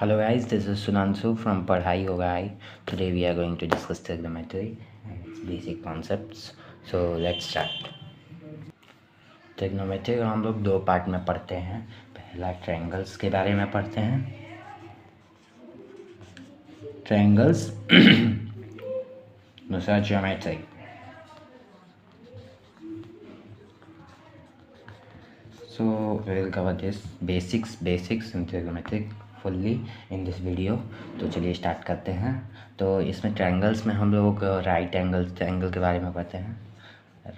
Hello guys, this is Sunansu from Padhai Hoga Hai. Today we are going to discuss trigonometry and its basic concepts. So let's start. Trigonometry को हम लोग दो part में पढ़ते हैं. पहला triangles के बारे में पढ़ते हैं. ट्रायंगल्स दूसरा geometry. So we will cover this basics in trigonometry fully in this video. तो चलिए स्टार्ट करते हैं. तो इसमें ट्रायंगल्स में हम लोग राइट एंगल ट्रायंगल के बारे में पढ़ते हैं.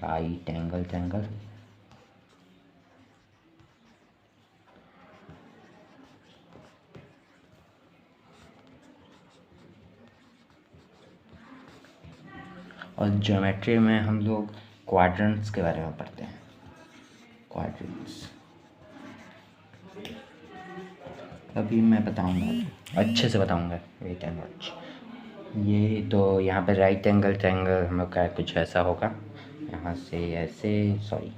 राइट एंगल ट्रायंगल, और ज्योमेट्री में हम लोग क्वाड्रेंट्स के बारे में पढ़ते हैं. क्वाड्रेंट्स अभी मैं बताऊंगा, अच्छे से बताऊंगा. Wait and watch. ये तो यहाँ पे राइट एंगल ट्रायंगल हम लोग का कुछ ऐसा होगा. यहाँ से ऐसे, सॉरी,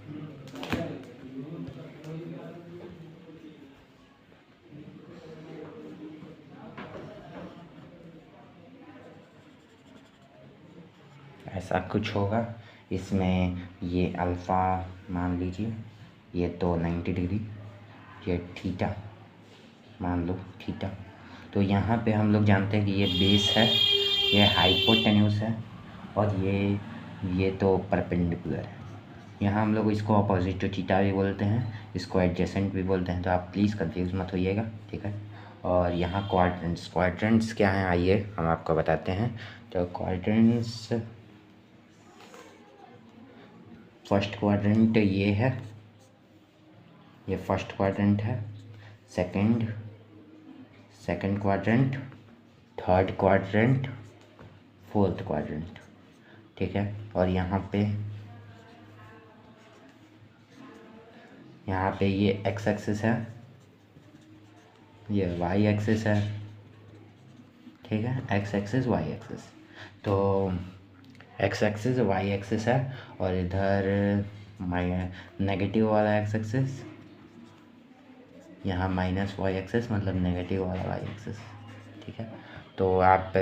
ऐसा कुछ होगा. इसमें ये अल्फ़ा मान लीजिए, ये तो 90 डिग्री, ये थीटा मान लो, थीटा. तो यहाँ पे हम लोग जानते हैं कि ये बेस है, ये हाइपोटेन्यूस है, और ये तो परपेंडिकुलर है. यहाँ हम लोग इसको अपोजिट टू थीटा भी बोलते हैं, इसको एडजेसेंट भी बोलते हैं. तो आप प्लीज़ कंफ्यूज मत होइएगा, ठीक है. और यहाँ क्वाड्रेंट्स क्या हैं, आइए हम आपको बताते हैं. तो क्वाड्रेंट्स, फर्स्ट क्वाड्रेंट ये है, ये फर्स्ट क्वाड्रेंट है. Second quadrant, third quadrant, fourth quadrant, ठीक है. और यहाँ पे ये एक्स एक्सिस है, ये वाई एक्सिस है, ठीक है. X axis, y axis. तो एक्स एक्सिस, वाई एक्सिस है, और इधर नेगेटिव वाला एक्स एक्सिस, यहाँ माइनस वाई एक्सिस, मतलब नेगेटिव वाला वाई एक्सिस, ठीक है. तो आप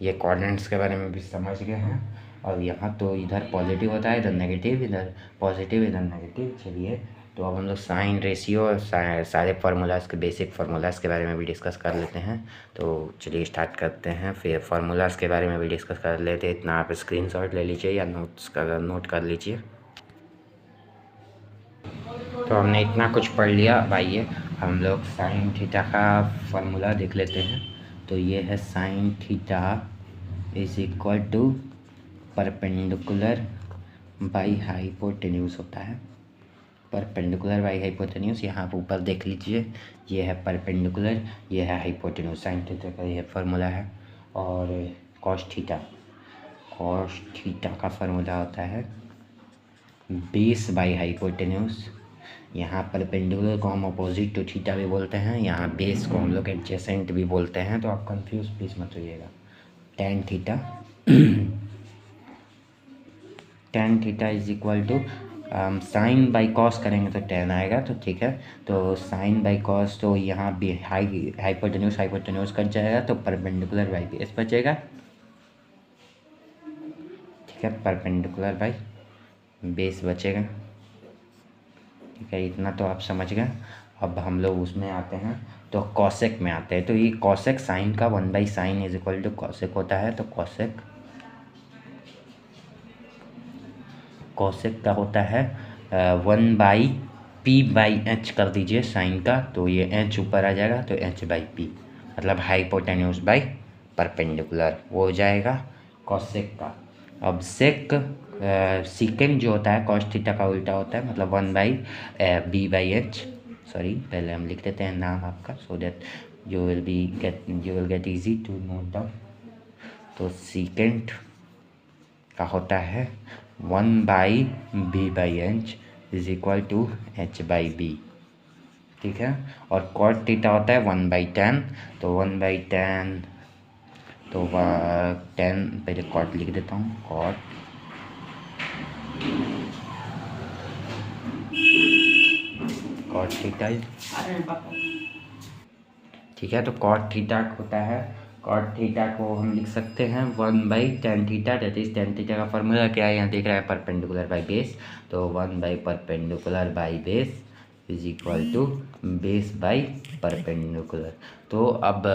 ये क्वाड्रेंट्स के बारे में भी समझ गए हैं. और यहाँ तो इधर पॉजिटिव होता है, इधर नेगेटिव, इधर पॉजिटिव, इधर नेगेटिव. चलिए, तो अब हम लोग साइन रेशियो और सारे फार्मूलाज़ के बेसिक फार्मूलाज़ के बारे में भी डिस्कस कर लेते हैं. तो चलिए स्टार्ट करते हैं. फिर फार्मूलाज़ के बारे में भी डिस्कस कर लेते हैं. इतना आप स्क्रीनशॉट ले लीजिए या नोट कर लीजिए. तो हमने इतना कुछ पढ़ लिया. अब आइए हम लोग साइन थीटा का फार्मूला देख लेते हैं. तो ये है sine theta is equal to perpendicular by hypotenuse होता है. परपेंडिकुलर बाई हाइपोटेन्यूस, यहाँ पर ऊपर देख लीजिए, ये है परपेंडिकुलर, ये है हाइपोटेन्यूस. साइन थीटा का ये फार्मूला है. और कॉस थीटा का फार्मूला होता है बेस बाई हाइपोटेन्यूस. यहाँ परपेंडिकुलर को हम अपोजिट टू थीटा भी बोलते हैं, यहाँ बेस को हम लोग एडजेसेंट भी बोलते हैं. तो आप कंफ्यूज प्लीज़ मत होइएगा. Tan theta is equal to sine by cos करेंगे तो टेन आएगा, तो ठीक है. तो साइन बाई कॉस, तो यहाँ भी हाइपोटेन्यूस कट जाएगा, तो परपेंडिकुलर बाई बेस बचेगा, ठीक है. परपेंडिकुलर बाई बेस बचेगा, ठीक है. इतना तो आप समझ गए. अब हम लोग उसमें आते हैं, तो कॉसेक में आते हैं. तो ये कॉसेक साइन का 1/sin is equal to cosec होता है. तो कॉसेक का होता है 1/p/h कर दीजिए साइन का. तो ये h ऊपर आ जाएगा, तो h/p, मतलब हाइपोटेन्यूस बाई परपेंडिकुलर, वो हो जाएगा कॉसेक का. अब सेकेंड जो होता है कॉस थीटा का उल्टा होता है, मतलब 1/b/h. सॉरी, पहले हम लिख देते हैं नाम आपका, so that you will get easy to note down. तो सेकेंड का होता है 1/b/h is equal to h/b, ठीक है. और कॉट थीटा होता है 1/tan. तो 1/tan, तो 10, पहले कॉट लिख देता हूँ, कॉट थीटा ठीक है। तो कॉट थीटा होता है, कॉट थीटा को हम लिख सकते हैं 1/tan theta, that is tan theta का फॉर्मूला क्या है, यहाँ देख रहा है परपेंडिकुलर बाई बेस, तो perpendicular by base is equal to base by perpendicular. तो अब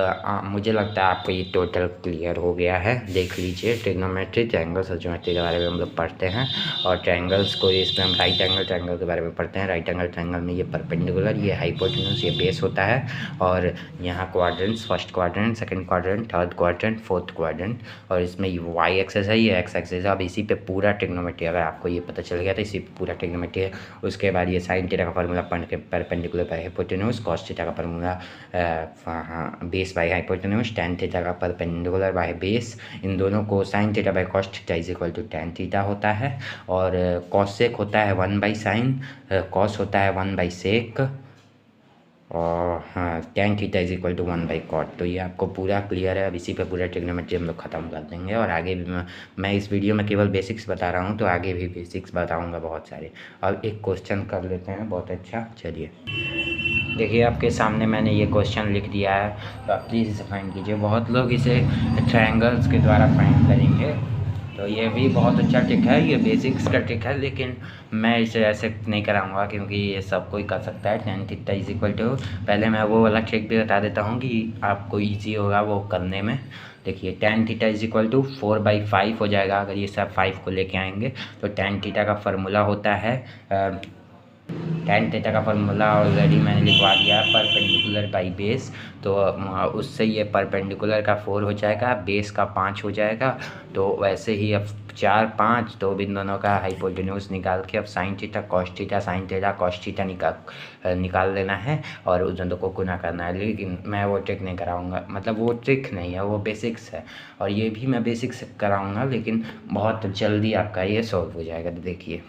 मुझे लगता है आपको ये टोटल क्लियर हो गया है। देख लीजिए, ट्रिग्नोमेट्री, ट्रायंगल्स और ज्योमेट्री के बारे में हम लोग पढ़ते हैं, और ट्रायंगल्स को इसमें हम राइट एंगल ट्रायंगल के बारे में पढ़ते हैं। राइट एंगल ट्रायंगल में ये परपेंडिकुलर, ये हाइपोटेन्यूज, ये बेस होता है, और यहाँ quadrants, first quadrant, second quadrant, third quadrant, fourth quadrant, और इसमें वाई एक्सेस है, ये एक्स एक्सेस है। अब इसी पे पूरा ट्रिग्नोमेट्री, अगर आपको ये पता चल गया तो इसी पे पूरा ट्रिग्नोमेट्री है। उसके बाद ये साइन थीटा का फॉर्मूला पढ़ के, perpendicular by hypotenuse, cos theta का formula base by hypotenuse, tan theta का परपेंडिकुलर बाई बेस, इन दोनों को sine theta by cos theta is equal to tan theta होता है, और कॉसेक होता है 1/sin, कॉस होता है 1/sec, और हाँ tan theta is equal to 1/cot। तो ये आपको पूरा क्लियर है। अब इसी पे पूरा ट्रिग्नोमेट्री हम लोग ख़त्म कर देंगे, और आगे भी मैं इस वीडियो में केवल बेसिक्स बता रहा हूँ, तो आगे भी बेसिक्स बताऊँगा बहुत सारे। अब एक क्वेश्चन कर लेते हैं, बहुत अच्छा। चलिए देखिए, आपके सामने मैंने ये क्वेश्चन लिख दिया है, तो आप प्लीज़ इसे फाइंड कीजिए। बहुत लोग इसे ट्रायंगल्स के द्वारा फाइंड करेंगे, तो ये भी बहुत अच्छा ट्रिक है, ये बेसिक्स का ट्रिक है, लेकिन मैं इसे ऐसे नहीं कराऊंगा क्योंकि ये सब कोई कर सकता है। Tan theta is equal to, पहले मैं वो वाला ट्रिक भी बता देता हूँ कि आपको इजी होगा वो करने में। देखिए, tan theta is equal to 4/5 हो जाएगा, अगर ये सब 5 को लेके आएंगे तो टैन थीटा का फॉर्मूला होता है, टैन थीटा का फॉर्मूला ऑलरेडी मैंने लिखवा दिया है, परपेंडिकुलर बाई बेस। तो उससे ये परपेंडिकुलर का 4 हो जाएगा, बेस का 5 हो जाएगा। तो वैसे ही अब 4, 5, तो इन दोनों का हाइपोटेन्यूज निकाल के अब sine theta cos theta, sine theta cos theta निकाल लेना है, और उन दोनों को गुना करना है। लेकिन मैं वो ट्रिक नहीं कराऊंगा, मतलब वो ट्रिक नहीं है, वो बेसिक्स है, और ये भी मैं बेसिक्स कराऊंगा, लेकिन बहुत जल्दी आपका ये सॉल्व हो जाएगा। देखिए,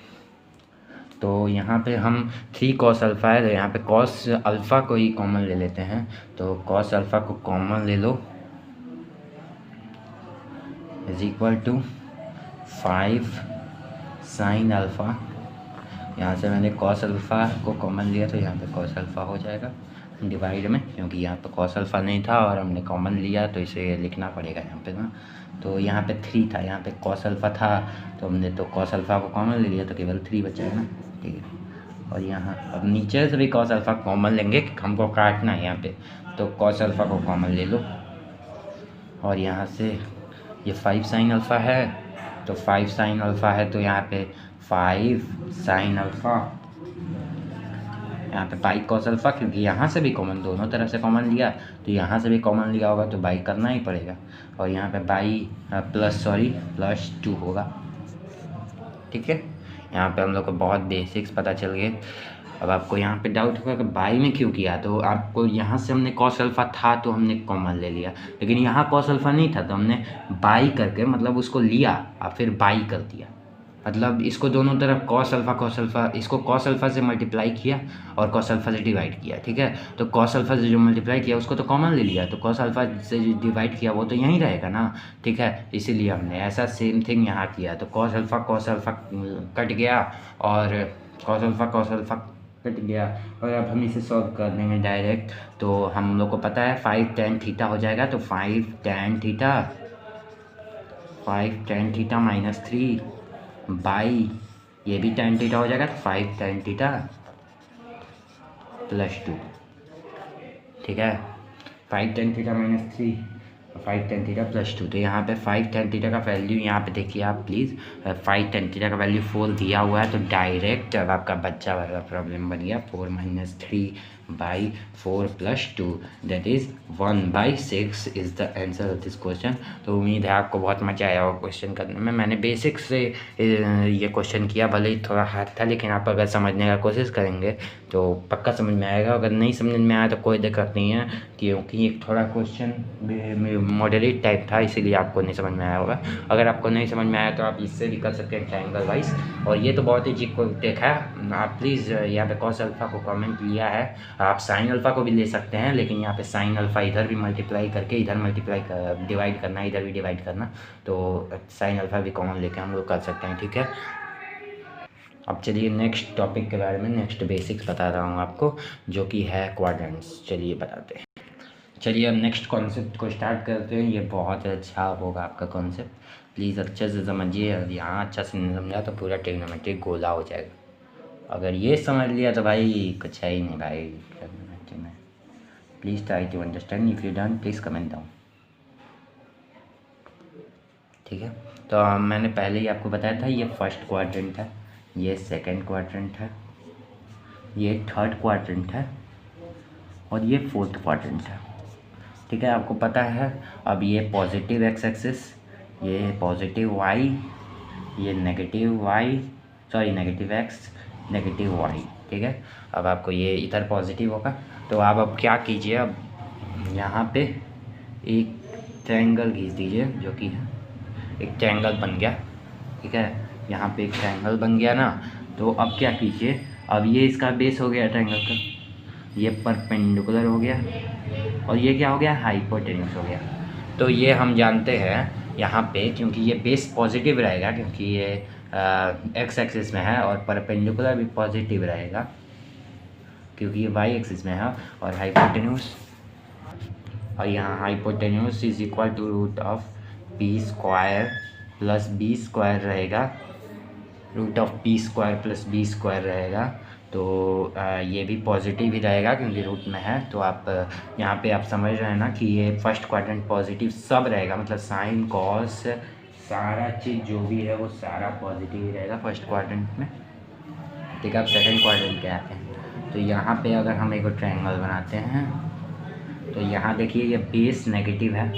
तो यहाँ पे हम 3 cos अल्फ़ा है, तो यहाँ पे cos अल्फ़ा को ही कॉमन ले लेते हैं। तो cos अल्फ़ा को कॉमन ले लो, is equal to 5 sin alpha. यहाँ से मैंने cos अल्फ़ा को कॉमन लिया, तो यहाँ पे cos अल्फ़ा हो जाएगा डिवाइड में, क्योंकि यहाँ पे cos अल्फ़ा नहीं था और हमने कॉमन लिया, तो इसे लिखना पड़ेगा यहाँ पे ना। तो यहाँ पे 3 था, यहाँ पे cos अल्फ़ा था, तो हमने तो cos अल्फ़ा को कॉमन ले लिया, तो केवल 3 बचा है ना, ठीक है। और यहाँ अब नीचे से भी cos अल्फ़ा कॉमन लेंगे, हमको काटना है यहाँ पे, तो cos अल्फ़ा को कॉमन ले लो, और यहाँ से ये 5 sin अल्फ़ा है, तो 5 sin अल्फ़ा है, तो यहाँ पे 5 sin अल्फ़ा, यहाँ पे बाई cos अल्फ़ा, क्योंकि यहाँ से भी कॉमन, दोनों तरफ से कॉमन लिया, तो यहाँ से भी कॉमन लिया होगा, तो बाई करना ही पड़ेगा, और यहाँ पे बाई +2 होगा, ठीक है। यहाँ पे हम लोग को बहुत बेसिक्स पता चल गए। अब आपको यहाँ पे डाउट होगा कि बाई में क्यों किया, तो आपको यहाँ से हमने cos अल्फ़ा था तो हमने कॉमन ले लिया, लेकिन यहाँ cos अल्फ़ा नहीं था, तो हमने बाई करके, मतलब उसको लिया और फिर बाई कर दिया, मतलब इसको दोनों तरफ cos अल्फ़ा, इसको cos अल्फ़ा से मल्टीप्लाई किया और cos अल्फ़ा से डिवाइड किया, ठीक है। तो cos अल्फ़ा से जो मल्टीप्लाई किया उसको तो कॉमन ले लिया, तो cos अल्फ़ा से जो डिवाइड किया वो तो यहीं रहेगा ना, ठीक है। इसीलिए हमने ऐसा सेम थिंग यहाँ किया, तो cos अल्फ़ा कट गया, और cos अल्फ़ा कट गया, और अब हम इसे सॉल्व कर देंगे डायरेक्ट। तो हम लोग को पता है 5 tan थीटा हो जाएगा, तो 5 tan थीटा -3 बाई, ये भी tan थीटा हो जाएगा, तो 5 tan थीटा +2, ठीक है। 5 tan थीटा -3, 5 tan थीटा +2, तो यहाँ पे 5 tan थीटा का वैल्यू, यहाँ पे देखिए आप प्लीज़, 5 tan थीटा का वैल्यू 4 दिया हुआ है, तो डायरेक्ट अब आपका बच्चा वाला प्रॉब्लम बन गया, 4 - 3/4 + 2, that is 1/6 is the answer of this question. तो उम्मीद है आपको बहुत मज़ा आया होगा क्वेश्चन करने में। मैंने बेसिक्स से ये क्वेश्चन किया, भले ही थोड़ा हार्ड था, लेकिन आप अगर समझने का कोशिश करेंगे तो पक्का समझ में आएगा। अगर नहीं समझ में आया तो कोई दिक्कत नहीं है, क्योंकि एक थोड़ा क्वेश्चन मॉडरेट टाइप था, इसीलिए आपको नहीं समझ में आया होगा। अगर आपको नहीं समझ में आया तो आप इससे भी कर सकते हैं ट्रायंगल वाइज, और ये तो बहुत ही जी को देखा है। आप प्लीज़ यहाँ पे cos अल्फ़ा को कमेंट लिया है, आप sin अल्फ़ा को भी ले सकते हैं, लेकिन यहाँ पे sin अल्फ़ा इधर भी मल्टीप्लाई करके, इधर डिवाइड करना, इधर भी डिवाइड करना, तो sin अल्फ़ा भी कॉमन लेके हम लोग कर सकते हैं, ठीक है। अब चलिए नेक्स्ट टॉपिक के बारे में, नेक्स्ट बेसिक्स बता रहा हूँ आपको, जो कि है क्वाड्रेंट्स। चलिए बताते हैं। चलिए अब नेक्स्ट कॉन्सेप्ट को स्टार्ट करते हैं। ये बहुत अच्छा होगा आपका कॉन्सेप्ट, प्लीज़ अच्छे से समझिए। और यहाँ अच्छा से नहीं समझा तो पूरा ट्रिग्नोमेट्री गोला हो जाएगा। अगर ये समझ लिया तो भाई कुछ है ही नहीं भाई ट्रिग्नोमेट्री में। Please try to understand, if you done please comment down. ठीक है, तो मैंने पहले ही आपको बताया था ये फर्स्ट क्वाड्रेंट है, ये सेकंड क्वाड्रेंट है, ये थर्ड क्वाड्रेंट है और ये फोर्थ क्वाड्रेंट है। ठीक है, आपको पता है। अब ये पॉजिटिव एक्स एक्सिस, ये पॉजिटिव वाई, ये negative y, sorry negative x, negative y. ठीक है, अब आपको ये इधर पॉजिटिव होगा तो आप अब क्या कीजिए, अब यहाँ पे एक ट्रायंगल खींच दीजिए, जो कि है एक ट्रायंगल बन गया। ठीक है, यहाँ पे एक ट्रायंगल बन गया ना, तो अब क्या कीजिए, अब ये इसका बेस हो गया ट्रायंगल का, ये परपेंडिकुलर हो गया और ये क्या हो गया, हाइपोटेन्यूस हो गया। तो ये हम जानते हैं यहाँ पे, क्योंकि ये बेस पॉजिटिव रहेगा, क्योंकि ये एक्स एक्सिस में है, और परपेंडिकुलर भी पॉजिटिव रहेगा क्योंकि ये वाई एक्सिस में है, और हाइपोटेन्यूस, और यहाँ hypotenuse is equal to root of P square plus B square रहेगा, root of P square plus B square रहेगा। तो ये भी पॉजिटिव ही रहेगा क्योंकि रूट में है। तो आप यहाँ पे आप समझ रहे हैं ना कि ये फर्स्ट क्वाड्रेंट पॉजिटिव सब रहेगा, मतलब साइन कॉस सारा चीज़ जो भी है वो सारा पॉजिटिव ही रहेगा फर्स्ट क्वाड्रेंट में। ठीक है, अब सेकंड क्वाड्रेंट पे आते हैं। तो यहाँ पे अगर हम एक ट्रायंगल बनाते हैं तो यहाँ देखिए ये बेस नेगेटिव है,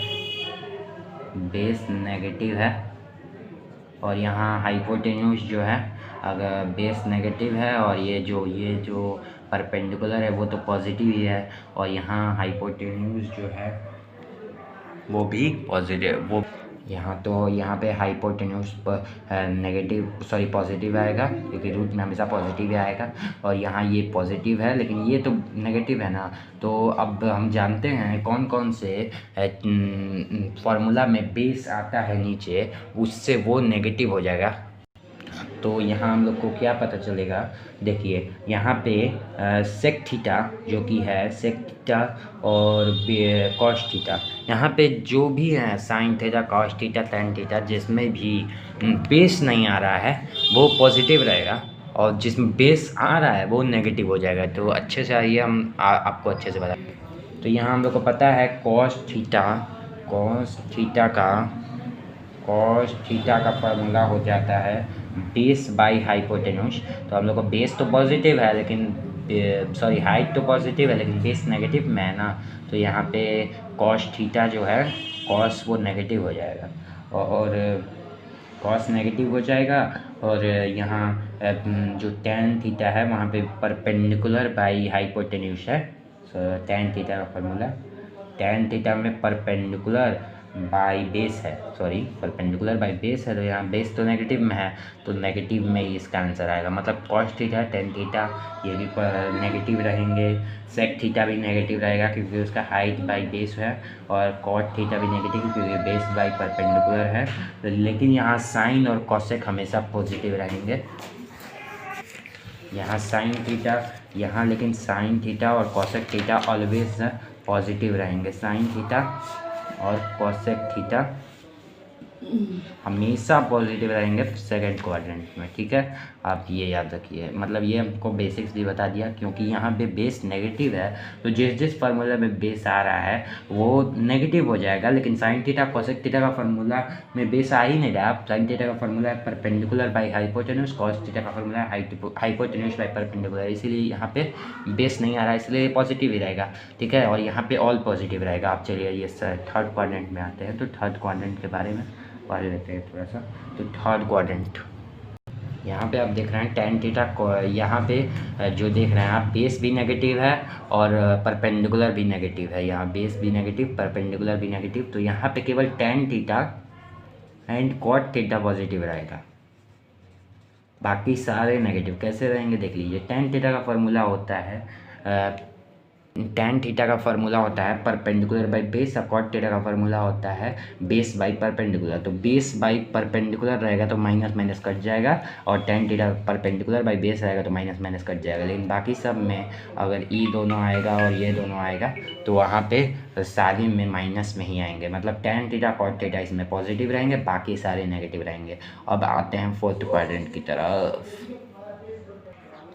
बेस नेगेटिव है, और यहाँ हाइपोटेन्यूस जो है, अगर बेस नेगेटिव है और ये जो परपेंडिकुलर है वो तो पॉजिटिव ही है, और यहाँ हाइपोटेन्यूस जो है वो भी पॉजिटिव, वो यहाँ पे हाइपोटेन्यूस पर नेगेटिव सॉरी पॉजिटिव आएगा क्योंकि रूट में हमेशा पॉजिटिव ही आएगा, और यहाँ ये पॉजिटिव है लेकिन ये तो नेगेटिव है ना। तो अब हम जानते हैं कौन कौन से फार्मूला में बेस आता है नीचे, उससे वो नेगेटिव हो जाएगा। तो यहाँ हम लोग को क्या पता चलेगा, देखिए यहाँ पे सेक थीटा जो कि है सेक थीटा और कॉस थीटा, यहाँ पे जो भी है sine theta cos theta tan theta, जिसमें भी बेस नहीं आ रहा है वो पॉजिटिव रहेगा, और जिसमें बेस आ रहा है वो नेगेटिव हो जाएगा। तो अच्छे से आइए हम आपको अच्छे से बता। तो यहाँ हम लोग को पता है कॉस थीटा का फार्मूला हो जाता है बेस बाई हाइपोटेन्यूस। तो हम लोग को बेस तो पॉजिटिव है लेकिन सॉरी हाइट तो पॉजिटिव है लेकिन बेस नेगेटिव में है ना, तो यहाँ पे कॉस थीटा जो है कॉस वो नेगेटिव हो जाएगा, और कॉस नेगेटिव हो जाएगा, और यहाँ जो टेन थीटा है वहाँ पे परपेंडिकुलर बाई हाइपोटेन्यूस है। टेन थीटा का फार्मूला, टेन थीटा में परपेंडिकुलर बाई बेस है, सॉरी परपेंडिकुलर बाई बेस है, तो यहाँ बेस तो नेगेटिव में है तो नेगेटिव में ही इसका आंसर आएगा। मतलब कॉस थीटा टेन थीटा ये भी नेगेटिव रहेंगे, सेक थीटा भी नेगेटिव रहेगा क्योंकि उसका हाइट बाई बेस है, और कॉट थीटा भी नेगेटिव क्योंकि बेस बाई परपेंडिकुलर है। लेकिन यहाँ साइन और कॉसेक हमेशा पॉजिटिव रहेंगे, यहाँ साइन थीटा, यहाँ लेकिन साइन थीटा और कॉसेक थीटा ऑलवेज पॉजिटिव रहेंगे। साइन थीटा और कॉसेक थीटा हमेशा पॉजिटिव रहेंगे सेकंड क्वाड्रेंट में। ठीक है, आप ये याद रखिए, मतलब ये हमको बेसिक्स भी बता दिया क्योंकि यहाँ पे बेस नेगेटिव है तो जिस फार्मूला में बेस आ रहा है वो नेगेटिव हो जाएगा, लेकिन साइन थीटा कॉसेक थीटा का फार्मूला में बेस आ ही नहीं रहा। आप साइन थीटा का फार्मूला है perpendicular by hypotenuse, cos theta का फार्मूला है हाइपोटेन्यूस बाई परपेंडिकुलर, इसीलिए यहाँ पे बेस नहीं आ रहा है, इसलिए पॉजिटिव ही रहेगा। ठीक है, और यहाँ पे ऑल पॉजिटिव रहेगा। आप चलिए ये थर्ड क्वाड्रेंट में आते हैं, तो थर्ड क्वाड्रेंट के बारे में पढ़ लेते हैं थोड़ा सा। तो थर्ड क्वाड्रेंट यहाँ पे आप देख रहे हैं टेन थीटा, यहाँ पे जो देख रहे हैं आप बेस भी नेगेटिव है और परपेंडिकुलर भी नेगेटिव है, यहाँ बेस भी नेगेटिव परपेंडिकुलर भी नेगेटिव, तो यहाँ पे केवल tan theta and cot theta positive रहेगा, बाकी सारे नेगेटिव। कैसे रहेंगे देख लीजिए, टेन थीटा का फॉर्मूला होता है tan थीटा का फार्मूला होता है परपेंडिकुलर बाई बेस, और cot थीटा का फार्मूला होता है बेस बाई परपेंडिकुलर। तो बेस बाई परपेंडिकुलर रहेगा तो माइनस माइनस कट जाएगा, और tan theta perpendicular by base रहेगा तो माइनस माइनस कट जाएगा। लेकिन बाकी सब में अगर ई दोनों आएगा और ये दोनों आएगा तो वहाँ पे सारे में माइनस में ही आएंगे, मतलब tan थीटा cot थीटा इसमें पॉजिटिव रहेंगे, बाकी सारे नेगेटिव रहेंगे। अब आते हैं फोर्थ क्वाड्रेंट की तरफ।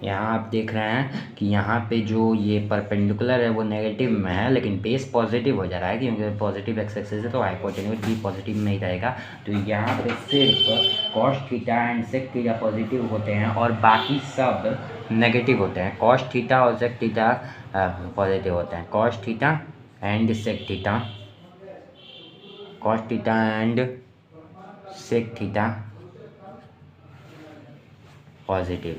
यहाँ आप देख रहे हैं कि यहाँ पे जो ये परपेंडिकुलर है वो नेगेटिव में है, लेकिन बेस पॉजिटिव हो जा रहा है क्योंकि पॉजिटिव एक्स एक्सिस है, तो हाइपोटेन्यूज भी पॉजिटिव में ही रहेगा। तो यहाँ पे सिर्फ cos theta and sec theta positive होते हैं और बाकी सब नेगेटिव होते हैं। कॉस थीटा और सेक थीटा पॉजिटिव होते हैं, cos theta and sec theta, cos theta and sec theta positive,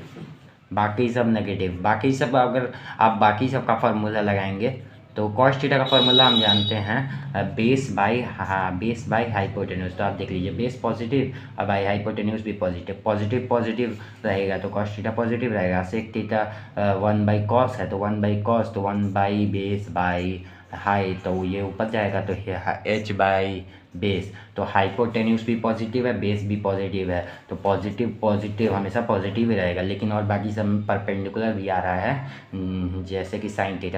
बाकी सब नेगेटिव। बाकी सब अगर आप बाकी सब का फार्मूला लगाएंगे तो कॉस थीटा का फार्मूला हम जानते हैं बेस बाई हाइपोटेन्यूज। तो आप देख लीजिए बेस पॉजिटिव और बाई हाइपोटेन्यूज भी पॉजिटिव, पॉजिटिव पॉजिटिव रहेगा तो कॉस थीटा पॉजिटिव रहेगा। सेक थीटा 1 बाई कॉस है तो 1 बाई कॉस, तो 1 बाई बेस बाई हाई, तो ये ऊपर जाएगा तो h बाई बेस। तो हाइपोटेन्यूज भी पॉजिटिव है, बेस भी पॉजिटिव है, तो पॉजिटिव पॉजिटिव हमेशा पॉजिटिव ही रहेगा। लेकिन और बाकी सब परपेंडिकुलर भी आ रहा है, जैसे कि साइन थीटा